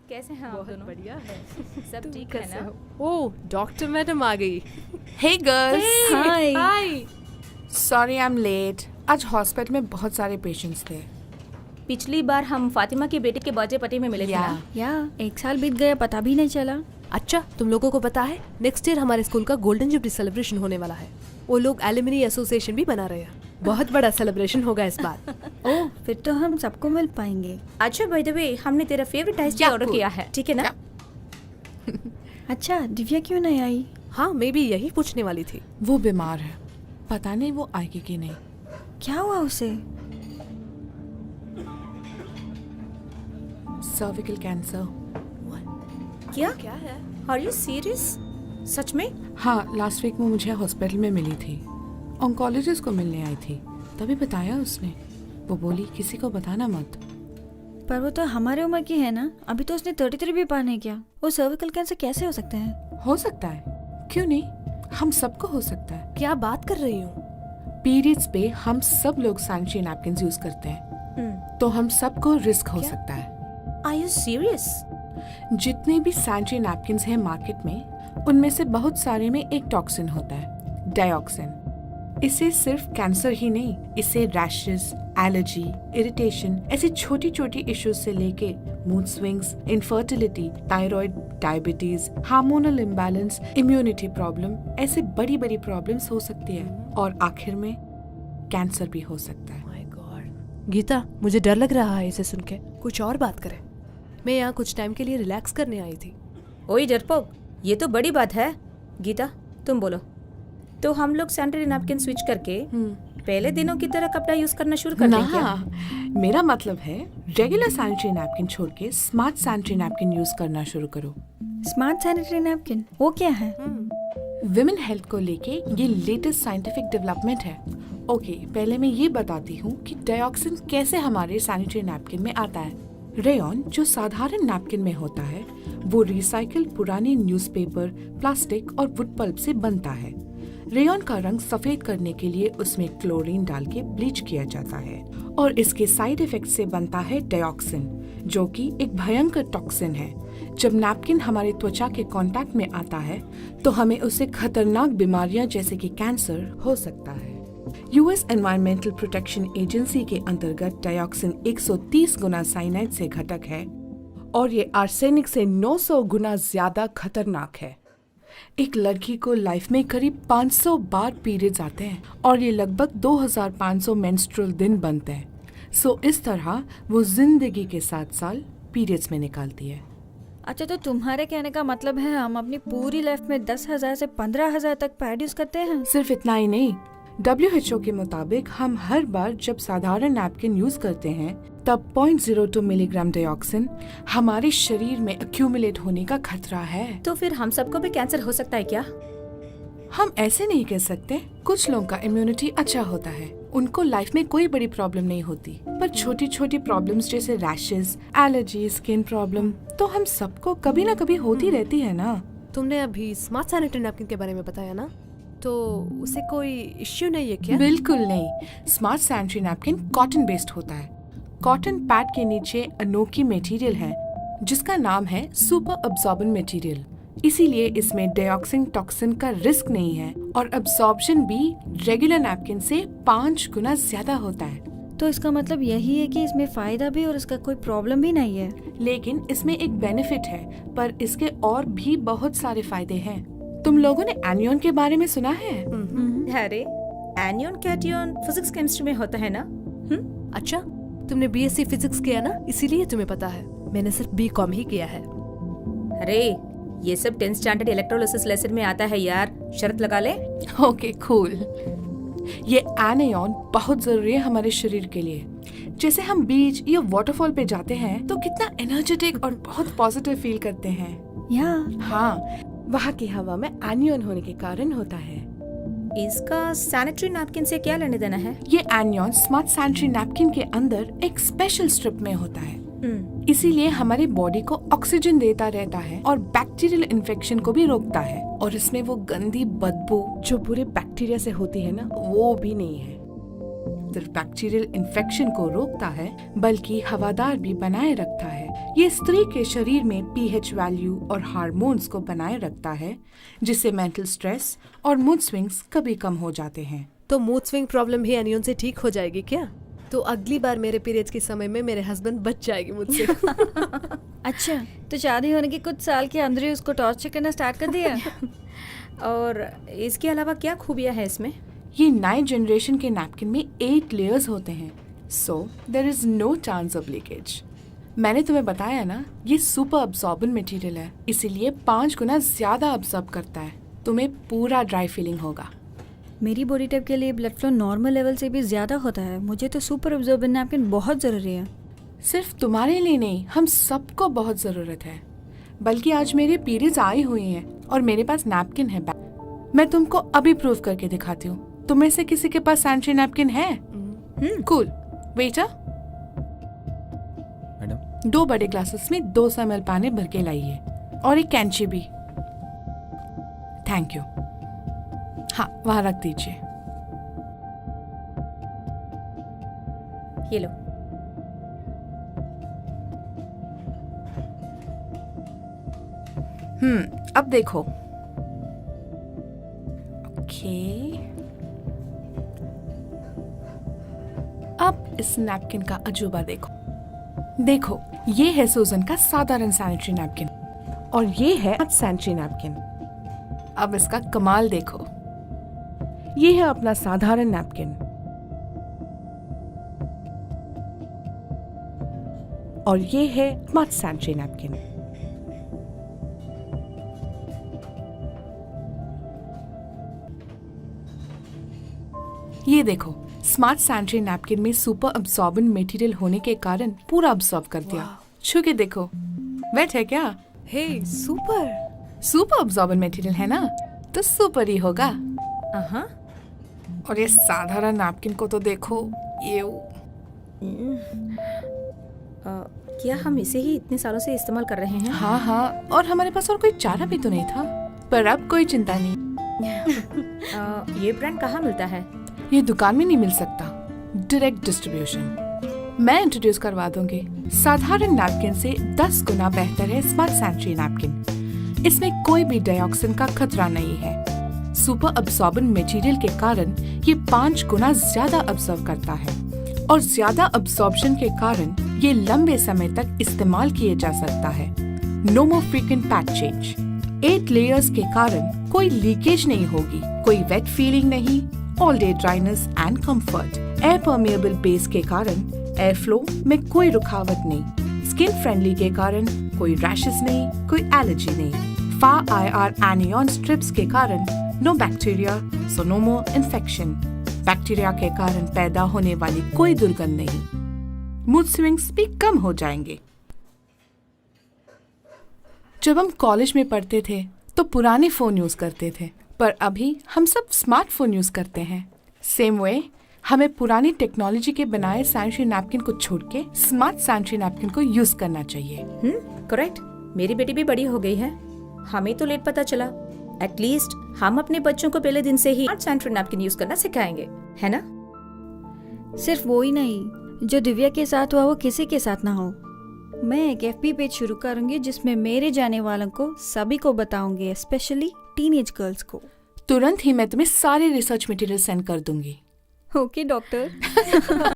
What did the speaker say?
कैसे हैं आप दोनों? बढ़िया है। सब ठीक है ना? ओह, डॉक्टर मैडम आ गई। Hey girls. Hi. Hi. Sorry I'm late. आज हॉस्पिटल में बहुत सारे पेशेंट्स थे। पिछली बार हम फातिमा की बेटी के बर्थडे पार्टी में मिले थे Yeah. ना? या 1 साल बीत गया, पता भी नहीं चला। अच्छा, तुम लोगों को पता है नेक्स्ट ईयर हमारे स्कूल का गोल्डन जुबली सेलिब्रेशन होने वाला है। वो लोग एलुमनी एसोसिएशन भी बना रहे हैं। बहुत बड़ा सेलिब्रेशन होगा इस बार। ओह, फिर तो हम सबको मिल पाएंगे। अच्छा बाय द वे, हमने तेरा फेवरेट आइस क्या ऑर्डर cool. किया है, ठीक है ना? अच्छा, दिव्या क्यों नहीं आई? हाँ, मैं भी यही पूछने वाली थी। वो बीमार है, पता नहीं वो आएगी कि नहीं। क्या हुआ उसे? Cervical cancer. क्या? क्या है? Are you serious? सच में? हाँ, लास्ट वीक वो मुझे हॉस्पिटल में मिली थी। ऑन्कोलॉजिस्ट को मिलने आई थी, तभी बताया उसने। वो बोली किसी को बताना मत। पर वो तो हमारे उम्र की है ना, अभी तो उसने 33 भी पार नहीं किया। वो सर्विकल कैंसर कैसे हो सकता है? हो सकता है, क्यों नहीं, हम सबको हो सकता है। क्या बात कर रही हूँ? पीरियड्स पे हम सब लोग सैनिटरी नैपकिन यूज करते हैं, तो हम सबको रिस्क हो सकता है। Are you serious? जितने भी सैनिटरी नैपकिन हैं मार्केट में, उनमें से बहुत सारे में एक टॉक्सिन होता है, डाइऑक्सिन। इससे सिर्फ कैंसर ही नहीं, इससे रैशेस, एलर्जी, इरिटेशन, ऐसी छोटी छोटी इश्यूज से लेके mood swings, infertility, thyroid, diabetes, hormonal imbalance, immunity problem, ऐसे बड़ी बड़ी प्रॉब्लम्स हो सकती है, और आखिर में कैंसर भी हो सकता है। My God. गीता, मुझे डर लग रहा है इसे सुन के। कुछ और बात करें। मैं यहाँ कुछ टाइम के लिए रिलैक्स करने आई थी। ओए डरपोक, ये तो बड़ी बात है। गीता, तुम बोलो। तो हम लोग सैनिटरी नैपकिन स्विच करके पहले दिनों की तरह कपड़ा यूज करना शुरू कर दें क्या? ना, मेरा मतलब है रेगुलर सैनिटरी नैपकिन छोड़ के स्मार्ट सैनिटरी नैपकिन यूज करना शुरू करो। स्मार्ट सैनिटरी नैपकिन, वो क्या है? विमेन हेल्थ को लेके ये लेटेस्ट साइंटिफिक डेवलपमेंट है। ओके, पहले मैं ये बताती हूँ कि डाइऑक्सिन कैसे हमारे सैनिटरी नैपकिन में आता है। रेयॉन जो साधारण नैपकिन में होता है, वो रिसाइकिल पुराने न्यूज़पेपर, प्लास्टिक और वुड पल्प से बनता है। रेयॉन का रंग सफेद करने के लिए उसमें क्लोरीन डाल के ब्लीच किया जाता है, और इसके साइड इफेक्ट से बनता है डाइऑक्सिन, जो कि एक भयंकर टॉक्सिन है। जब नैपकिन हमारे त्वचा के कांटेक्ट में आता है, तो हमें उससे खतरनाक बीमारियां जैसे कि कैंसर हो सकता है। यूएस एनवायरमेंटल प्रोटेक्शन एजेंसी के अंतर्गत डाइऑक्सिन 130 गुना साइनाइड से घटक है, और ये आर्सेनिक से 900 गुना ज्यादा खतरनाक है। एक लड़की को लाइफ में करीब 500 बार पीरियड्स आते हैं, और ये लगभग 2500 मेंस्ट्रुअल दिन बनते हैं। सो इस तरह वो जिंदगी के 7 साल पीरियड्स में निकालती है। अच्छा, तो तुम्हारे कहने का मतलब है हम अपनी पूरी लाइफ में 10,000 से 15,000 तक पैड यूज करते हैं? सिर्फ इतना ही नहीं, WHO के मुताबिक हम हर बार जब साधारण नैपकिन यूज करते हैं, तब 0.02 मिलीग्राम डाइऑक्सिन हमारे शरीर में एक्यूमुलेट होने का खतरा है। तो फिर हम सबको भी कैंसर हो सकता है क्या? हम ऐसे नहीं कह सकते। कुछ लोगों का इम्यूनिटी अच्छा होता है, उनको लाइफ में कोई बड़ी प्रॉब्लम नहीं होती, पर छोटी छोटी प्रॉब्लम्स जैसे रैशेस, एलर्जी, स्किन प्रॉब्लम तो हम सबको कभी ना कभी होती रहती है ना। तुमने अभी स्मार्ट सैनिटरी नैपकिन के बारे में बताया ना, तो उसे कोई इश्यू नहीं है क्या? बिल्कुल नहीं। Smart sanitary napkin cotton based होता है। कॉटन पैड के नीचे अनोखी मटेरियल है जिसका नाम है सुपर अब्सॉर्बेंट मटेरियल। इसीलिए इसमें डाइऑक्सिन टॉक्सिन का रिस्क नहीं है, और अब्सॉर्प्शन भी रेगुलर नैपकिन से 5 गुना ज्यादा होता है। तो इसका मतलब यही है कि इसमें फायदा भी और इसका कोई प्रॉब्लम भी नहीं है। लेकिन इसमें एक बेनिफिट है, पर इसके और भी बहुत सारे फायदे हैं। तुम लोगों ने एनियन के बारे में सुना है? अरे एनियन कैटियन फिजिक्स केमिस्ट्री में होता है ना? अच्छा, तुमने बीएससी फिजिक्स किया ना, इसीलिए तुम्हें पता है। मैंने सिर्फ बीकॉम ही किया है। अरे ये सब 10th स्टैंडर्ड इलेक्ट्रोलिसिस लेसन में आता है यार, शर्त लगा ले। Okay cool. ये एनियन बहुत जरूरी है हमारे शरीर के लिए। जैसे हम बीच या वाटरफॉल पे जाते हैं तो कितना एनर्जेटिक और बहुत पॉजिटिव फील करते हैं। या हाँ, वहाँ की हवा में एनियन होने के कारण होता है। इसका सैनिटरी नैपकिन से क्या लेने देना है? ये एनियन स्मार्ट सैनिटरी नैपकिन के अंदर एक स्पेशल स्ट्रिप में होता है, इसीलिए हमारे बॉडी को ऑक्सीजन देता रहता है और बैक्टीरियल इन्फेक्शन को भी रोकता है, और इसमें वो गंदी बदबू जो पूरे बैक्टीरिया से होती है ना, वो भी नहीं है। सिर्फ बैक्टीरियल इन्फेक्शन को रोकता है बल्कि हवादार भी बनाए रखता है। ये स्त्री के शरीर में पीएच वैल्यू और हार्मोन्स को बनाए रखता है, जिससे मेंटल स्ट्रेस और मूड स्विंग्स कभी कम हो जाते हैं। तो मूड स्विंग प्रॉब्लम भी एनियन से ठीक हो जाएगी क्या? तो अगली बार मेरे पीरियड्स के समय में मेरे हस्बैंड बच जाएगी मुझसे। अच्छा, तो शादी होने के कुछ साल के अंदर ही उसको टॉर्चर करना स्टार्ट कर दिया? और इसके अलावा क्या खूबियाँ है इसमें? ये नए जनरेशन के नैपकिन में 8 लेयर्स होते हैं, so there is no chance of leakage. मैंने तुम्हें बताया ना, ये सुपर अब्सॉर्बेंट मटेरियल है, इसीलिए 5 गुना ज्यादा अब्सॉर्ब करता है। तुम्हें पूरा ड्राई फीलिंग होगा। मेरी बॉडी टाइप के लिए ब्लड फ्लो नॉर्मल लेवल से भी ज़्यादा होता है। मुझे तो सुपर अब्जॉर्बेंट नैपकिन बहुत ज़रूरी है। सिर्फ तुम्हारे लिए नहीं, हम सबको बहुत ज़रूरत है। बल्कि आज मेरे पीरियड्स आई हुई हैं और मेरे पास नैपकिन है। मैं तुमको अभी प्रूव करके दिखाती हूँ। तुम्हें से किसी के पास सैनिटरी नैपकिन है? कूल। वेटर, मैडम 2 बड़े ग्लासेस में 200 ml पानी भर के लाइए और एक कैंची भी। Thank you. हाँ, वहाँ रख दीजिए। ये लो। अब देखो। ओके, अब इस नैपकिन का अजूबा देखो। देखो, ये है सूजन का साधारण सैनिटरी नैपकिन और ये है सैनिटरी नैपकिन। अब इसका कमाल देखो। ये है अपना साधारण नैपकिन और ये है स्मार्ट सैनिटरी नैपकिन। ये देखो, स्मार्ट सैनिटरी नैपकिन में सुपर अब्सॉर्बेंट मटेरियल होने के कारण पूरा अब्सॉर्ब कर दिया। छू के देखो, वेट है क्या? हे सुपर। सुपर अब्सॉर्बेंट मटेरियल है ना, तो सुपर ही होगा। हाँ, और ये साधारण नैपकिन को तो देखो, ये क्या हम इसे ही इतने सालों से इस्तेमाल कर रहे हैं? हाँ हाँ, और हमारे पास और कोई चारा भी तो नहीं था, पर अब कोई चिंता नहीं। ये ब्रांड कहाँ मिलता है? ये दुकान में नहीं मिल सकता, डायरेक्ट डिस्ट्रीब्यूशन। मैं इंट्रोड्यूस करवा दूंगी। साधारण नैपकिन से 10 गुना बेहतर है स्मार्ट सैनिटरी नैपकिन। इसमें कोई भी डाइऑक्सिन का खतरा नहीं है। सुपर अब्सॉर्बेंट मटेरियल के कारण ये 5 गुना ज्यादा अब्सॉर्ब करता है और ज्यादा अब्सॉर्प्शन के कारण ये लंबे समय तक इस्तेमाल किए जा सकता है। No more frequent patch change. 8 layers के कारण कोई लीकेज नहीं होगी, कोई वेट फीलिंग नहीं, all day dryness and comfort. Air permeable base के कारण एयर फ्लो में कोई रुकावट नहीं। स्किन फ्रेंडली के कारण कोई रैशेस नहीं, कोई एलर्जी नहीं। FAR एनियन स्ट्रिप्स के कारण no bacteria, so no more infection. Bacteria के कारण पैदा होने वाली कोई दुर्गंध नहीं। मूड स्विंग्स भी कम हो जाएंगे। जब हम कॉलेज में पढ़ते थे तो पुराने फोन यूज करते थे, पर अभी हम सब स्मार्टफोन यूज करते हैं। सेम वे हमें पुरानी टेक्नोलॉजी के बनाए सैनिटरी नैपकिन को छोड़ के स्मार्ट सैनिटरी नैपकिन को यूज करना चाहिए। करेक्ट। मेरी बेटी भी बड़ी हो गई है, हमें तो लेट पता चला। एटलीस्ट हम अपने बच्चों को पहले दिन से ही सैनिटरी नैपकिन यूज करना सिखाएंगे, है ना? सिर्फ वो ही नहीं, जो दिव्या के साथ हुआ वो किसी के साथ ना हो। मैं एक FB पेज शुरू करूंगी जिसमें मेरे जाने वालों को सभी को बताऊंगी, स्पेशली टीनेज गर्ल्स को। तुरंत ही मैं तुम्हें सारे रिसर्च मटेरियल सेंड कर दूंगी। Okay doctor.